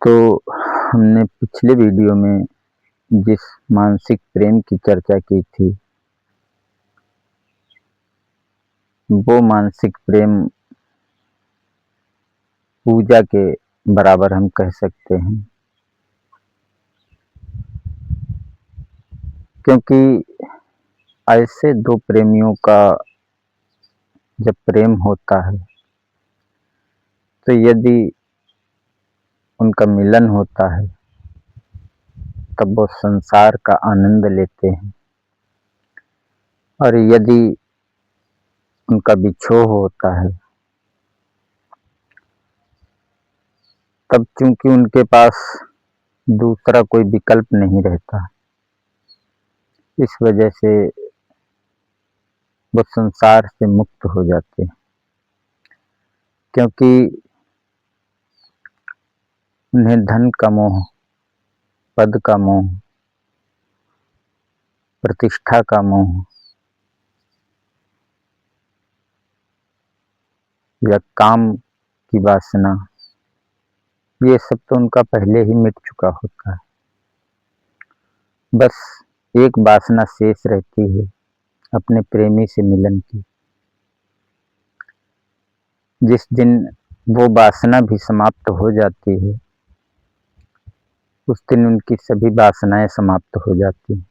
तो हमने पिछले वीडियो में जिस मानसिक प्रेम की चर्चा की थी, वो मानसिक प्रेम पूजा के बराबर हम कह सकते हैं, क्योंकि ऐसे दो प्रेमियों का जब प्रेम होता है तो यदि उनका मिलन होता है तब वो संसार का आनंद लेते हैं, और यदि उनका बिछोह होता है तब चूंकि उनके पास दूसरा कोई विकल्प नहीं रहता, इस वजह से वो संसार से मुक्त हो जाते हैं। क्योंकि उन्हें धन का मोह, पद का मोह, प्रतिष्ठा का मोह या काम की वासना, ये सब तो उनका पहले ही मिट चुका होता है। बस एक वासना शेष रहती है, अपने प्रेमी से मिलन की। जिस दिन वो वासना भी समाप्त हो जाती है, उस दिन उनकी सभी वासनाएं समाप्त हो जाती हैं।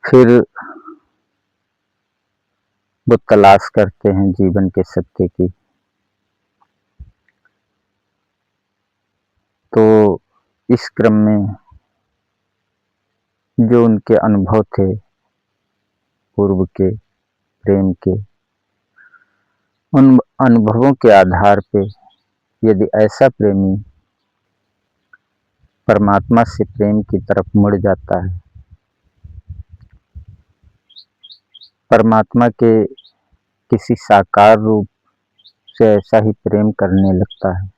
फिर वो तलाश करते हैं जीवन के सत्य की। तो इस क्रम में जो उनके अनुभव थे पूर्व के प्रेम के, उन अनुभवों के आधार पे यदि ऐसा प्रेमी परमात्मा से प्रेम की तरफ मुड़ जाता है, परमात्मा के किसी साकार रूप से ऐसा ही प्रेम करने लगता है,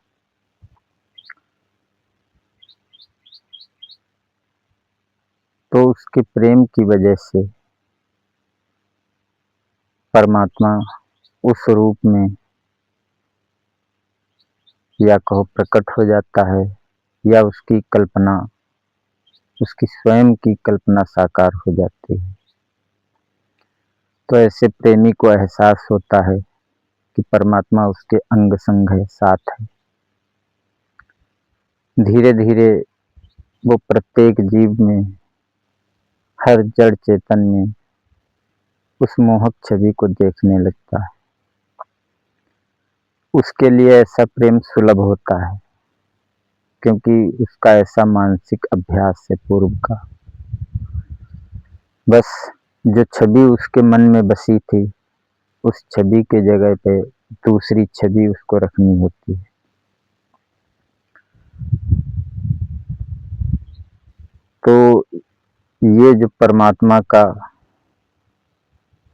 तो उसके प्रेम की वजह से परमात्मा उस रूप में या कहो प्रकट हो जाता है, या उसकी कल्पना, उसकी स्वयं की कल्पना साकार हो जाती है। तो ऐसे प्रेमी को एहसास होता है कि परमात्मा उसके अंग संग है, साथ है। धीरे धीरे वो प्रत्येक जीव में, हर जड़ चेतन में उस मोहक छवि को देखने लगता है। उसके लिए ऐसा प्रेम सुलभ होता है, क्योंकि उसका ऐसा मानसिक अभ्यास है पूर्व का। बस जो छवि उसके मन में बसी थी, उस छवि के जगह पे दूसरी छवि उसको रखनी होती है। तो ये जो परमात्मा का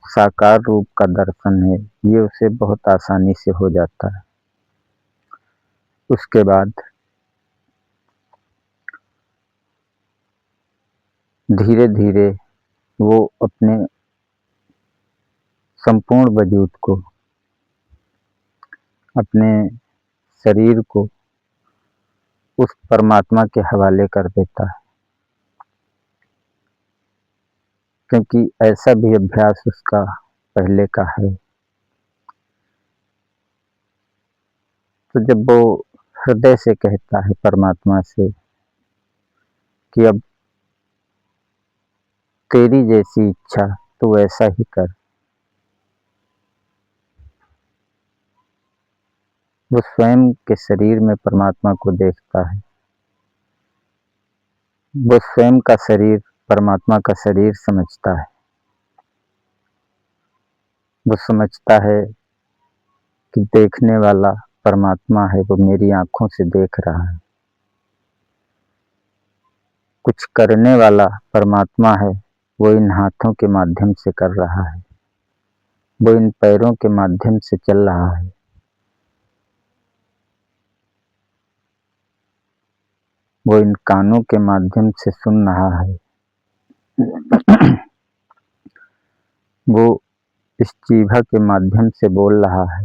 साकार रूप का दर्शन है, ये उसे बहुत आसानी से हो जाता है। उसके बाद धीरे धीरे वो अपने संपूर्ण वजूद को, अपने शरीर को उस परमात्मा के हवाले कर देता है, क्योंकि ऐसा भी अभ्यास उसका पहले का है। तो जब वो हृदय से कहता है परमात्मा से कि अब तेरी जैसी इच्छा तो ऐसा ही कर, वो स्वयं के शरीर में परमात्मा को देखता है। वो स्वयं का शरीर परमात्मा का शरीर समझता है। वो समझता है कि देखने वाला परमात्मा है, वो मेरी आंखों से देख रहा है। कुछ करने वाला परमात्मा है, वो इन हाथों के माध्यम से कर रहा है, वो इन पैरों के माध्यम से चल रहा है, वो इन कानों के माध्यम से सुन रहा है, वो इस जीभा के माध्यम से बोल रहा है।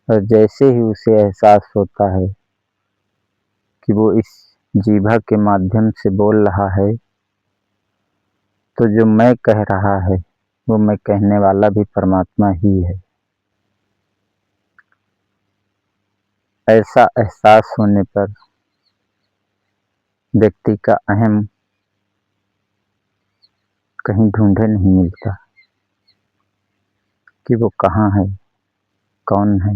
और जैसे ही उसे एहसास होता है कि वो इस जीभा के माध्यम से बोल रहा है, तो जो मैं कह रहा है वो मैं कहने वाला भी परमात्मा ही है। ऐसा एहसास होने पर व्यक्ति का अहम कहीं ढूंढे नहीं मिलता कि वो कहाँ है, कौन है।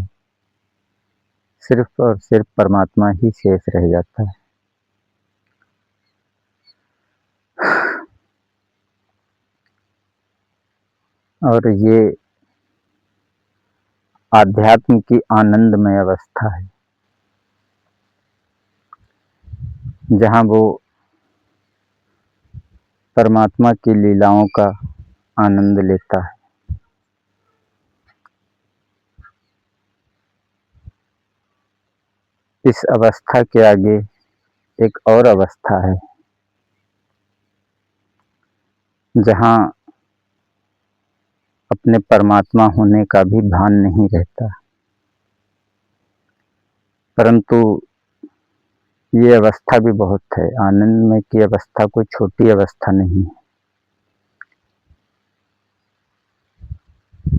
सिर्फ और सिर्फ परमात्मा ही शेष रह जाता है। और ये आध्यात्म की आनंदमय अवस्था है, जहाँ वो परमात्मा की लीलाओं का आनंद लेता है। इस अवस्था के आगे एक और अवस्था है, जहाँ अपने परमात्मा होने का भी भान नहीं रहता। परंतु ये अवस्था भी बहुत है। आनंद में की अवस्था कोई छोटी अवस्था नहीं है।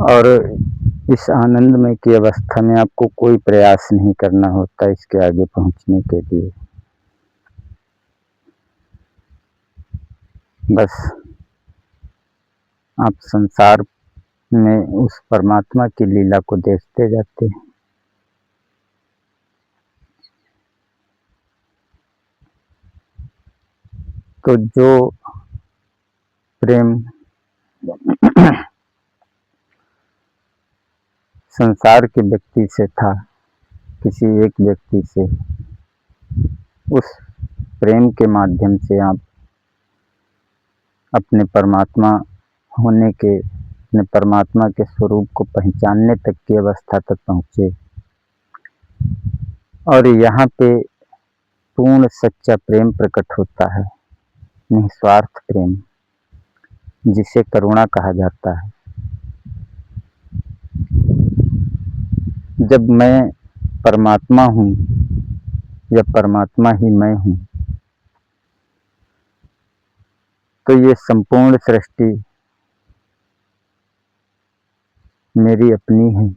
और इस आनंदमय की अवस्था में आपको कोई प्रयास नहीं करना होता इसके आगे पहुंचने के लिए। बस आप संसार में उस परमात्मा की लीला को देखते जाते हैं। तो जो प्रेम संसार के व्यक्ति से था, किसी एक व्यक्ति से, उस प्रेम के माध्यम से आप अपने परमात्मा होने के, अपने परमात्मा के स्वरूप को पहचानने तक की अवस्था तक पहुँचे। और यहाँ पे पूर्ण सच्चा प्रेम प्रकट होता है, निस्वार्थ प्रेम, जिसे करुणा कहा जाता है। जब मैं परमात्मा हूँ या परमात्मा ही मैं हूँ, तो ये संपूर्ण सृष्टि मेरी अपनी है।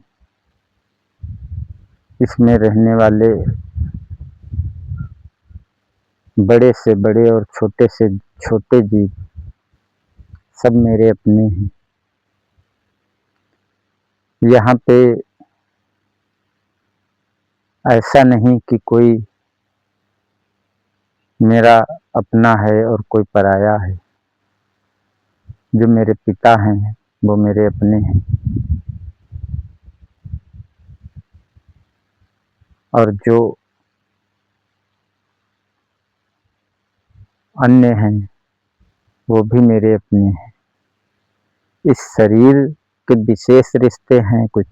इसमें रहने वाले बड़े से बड़े और छोटे से छोटे जीव सब मेरे अपने हैं। यहाँ पे ऐसा नहीं कि कोई मेरा अपना है और कोई पराया है। जो मेरे पिता हैं वो मेरे अपने हैं, और जो अन्य हैं वो भी मेरे अपने हैं। इस शरीर के विशेष रिश्ते हैं कुछ,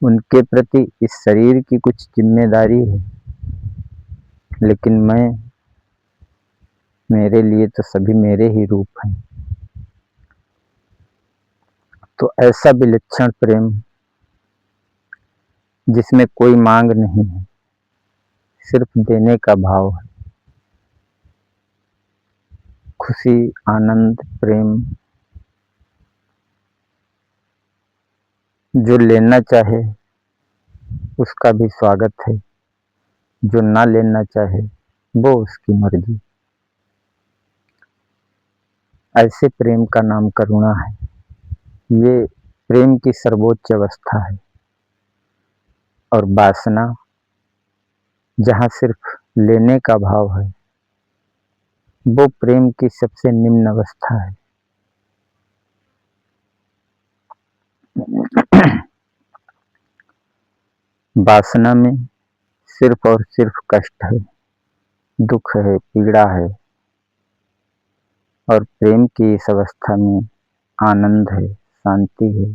उनके प्रति इस शरीर की कुछ जिम्मेदारी है, लेकिन मेरे लिए तो सभी मेरे ही रूप हैं। तो ऐसा विलक्षण प्रेम जिसमें कोई मांग नहीं है, सिर्फ देने का भाव है। खुशी, आनंद, प्रेम, जो लेना चाहे उसका भी स्वागत है, जो ना लेना चाहे वो उसकी मर्जी। ऐसे प्रेम का नाम करुणा है। ये प्रेम की सर्वोच्च अवस्था है। और वासना जहाँ सिर्फ लेने का भाव है, वो प्रेम की सबसे निम्न अवस्था है। वासना में सिर्फ और सिर्फ कष्ट है, दुख है, पीड़ा है। और प्रेम की इस अवस्था में आनंद है, शांति है।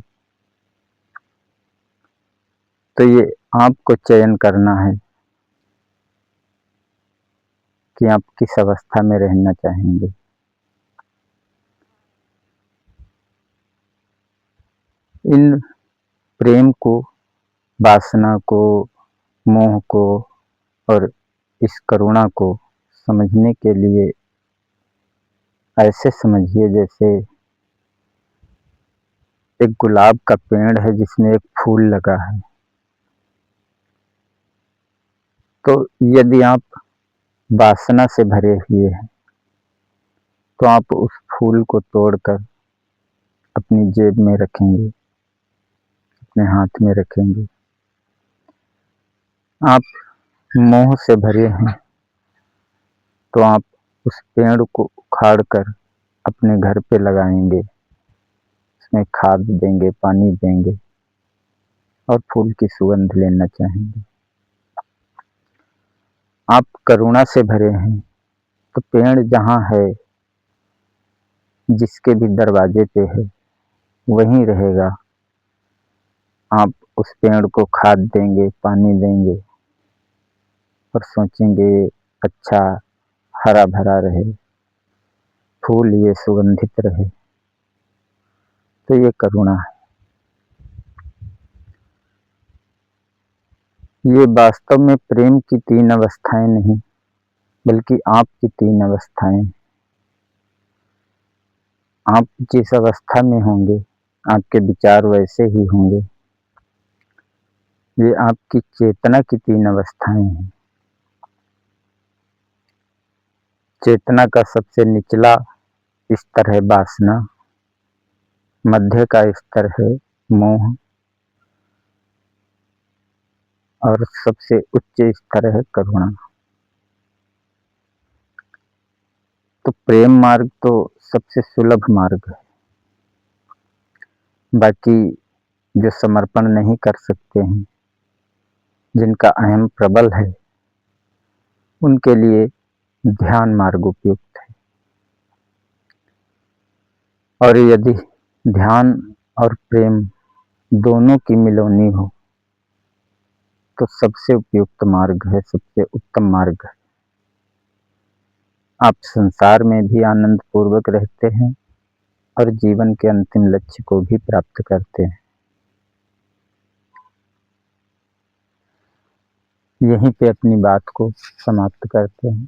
तो ये आपको चयन करना है कि आप किस अवस्था में रहना चाहेंगे। इन प्रेम को वासना को, मोह को और इस करुणा को समझने के लिए ऐसे समझिए जैसे एक गुलाब का पेड़ है जिसमें एक फूल लगा है। तो यदि आप वासना से भरे हुए हैं तो आप उस फूल को तोड़कर अपनी जेब में रखेंगे, अपने हाथ में रखेंगे। आप मोह से भरे हैं तो आप उस पेड़ को उखाड़कर अपने घर पे लगाएंगे, उसमें खाद देंगे, पानी देंगे और फूल की सुगंध लेना चाहेंगे। आप करुणा से भरे हैं तो पेड़ जहाँ है, जिसके भी दरवाजे पे है, वहीं रहेगा। आप उस पेड़ को खाद देंगे, पानी देंगे और सोचेंगे अच्छा हरा भरा रहे, फूल ये सुगंधित रहे। तो ये करुणा है। ये वास्तव में प्रेम की 3 अवस्थाएं नहीं, बल्कि आपकी 3 अवस्थाएं। आप जिस अवस्था में होंगे, आपके विचार वैसे ही होंगे। ये आपकी चेतना की 3 अवस्थाएं हैं। चेतना का सबसे निचला स्तर है वासना, मध्य का स्तर है मोह और सबसे उच्च स्तर है करुणा। तो प्रेम मार्ग तो सबसे सुलभ मार्ग है। बाकी जो समर्पण नहीं कर सकते हैं, जिनका अहम प्रबल है, उनके लिए ध्यान मार्ग उपयुक्त है। और यदि ध्यान और प्रेम दोनों की मिलौनी हो तो सबसे उपयुक्त मार्ग है, सबसे उत्तम मार्ग है। आप संसार में भी आनंद पूर्वक रहते हैं और जीवन के अंतिम लक्ष्य को भी प्राप्त करते हैं। यहीं पे अपनी बात को समाप्त करते हैं।